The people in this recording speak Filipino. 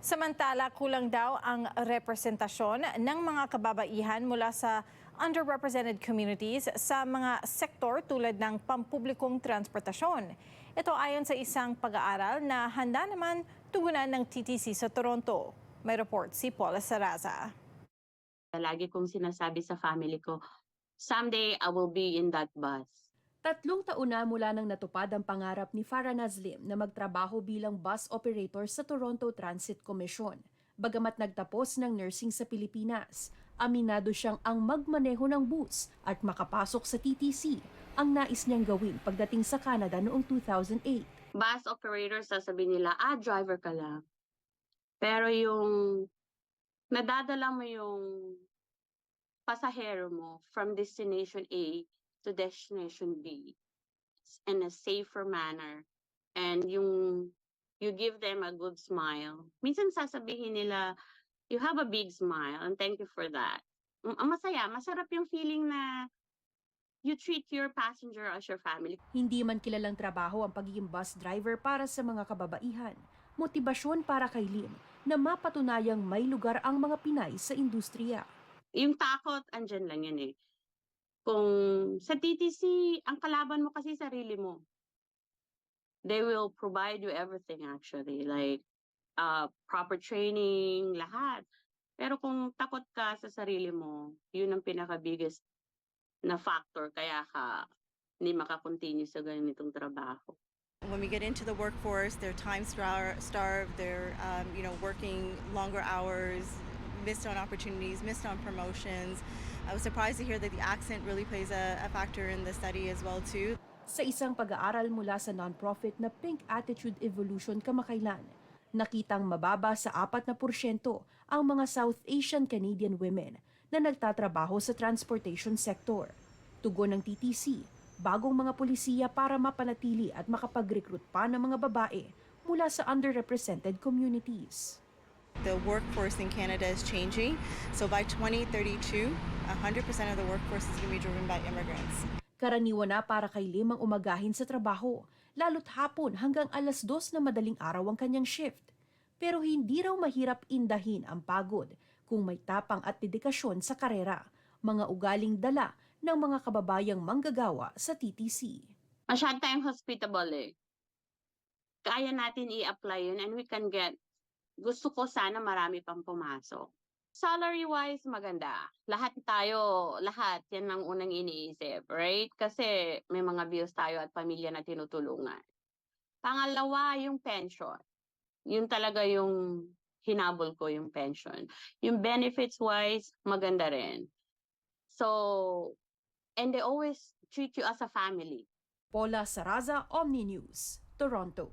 Samantala, kulang daw ang representasyon ng mga kababaihan mula sa underrepresented communities sa mga sektor tulad ng pampublikong transportasyon. Ito ayon sa isang pag-aaral na handa naman tugunan ng TTC sa Toronto. May report si Paula Saraza. Lagi kong sinasabi sa family ko, someday I will be in that bus. 3 taon na mula nang natupad ang pangarap ni Farah Nazlim na magtrabaho bilang bus operator sa Toronto Transit Commission. Bagamat nagtapos ng nursing sa Pilipinas, aminado siyang ang magmaneho ng bus at makapasok sa TTC ang nais niyang gawin pagdating sa Canada noong 2008. Bus operator, sasabihin nila, driver ka lang. Pero yung nadadala mo yung pasahero mo from destination A to destination B in a safer manner, and you give them a good smile. Minsan sasabihin nila, you have a big smile and thank you for that. Masaya, masarap yung feeling na you treat your passenger as your family. Hindi man kilalang trabaho ang pagiging bus driver para sa mga kababaihan. Motibasyon para kay Lim na mapatunayang may lugar ang mga Pinay sa industriya. Yung takot, andyan lang yan eh. Kung sa TTC, ang kalaban mo kasi sarili mo. They will provide you everything actually, like proper training, lahat. Pero kung takot ka sa sarili mo, yun ang pinaka-biggest na factor kaya ka hindi makakontinue sa ganitong trabaho. When we get into the workforce, they're time-starved, they're working longer hours, missed on opportunities, missed on promotions. I was surprised to hear that the accent really plays a factor in the study as well too. Sa isang pag-aaral mula sa non-profit na Pink Attitude Evolution kamakailan, nakitang mababa sa 4% ang mga South Asian Canadian women na nagtatrabaho sa transportation sector. Tugon ng TTC, bagong mga pulisiya para mapanatili at makapag-recruit pa ng mga babae mula sa underrepresented communities. The workforce in Canada is changing. So by 2032, 100% of the workforce is going to be driven by immigrants. Karaniwan na para kay Lim ang umagahin sa trabaho, lalo't hapon hanggang 2:00 na madaling araw ang kanyang shift. Pero hindi raw mahirap indahin ang pagod kung may tapang at dedikasyon sa karera, mga ugaling dala ng mga kababayang manggagawa sa TTC. Masyad tayong hospitable eh. Kaya natin i-apply yun and we can get, gusto ko sana marami pang pumasok. Salary-wise, maganda. Lahat, yan ang unang iniisip, right? Kasi may mga bills tayo at pamilya na tinutulungan. Pangalawa, yung pension. Yun talaga yung hinabol ko, yung pension. Yung benefits-wise, maganda rin. So, and they always treat you as a family. Paula Saraza, Omni News, Toronto.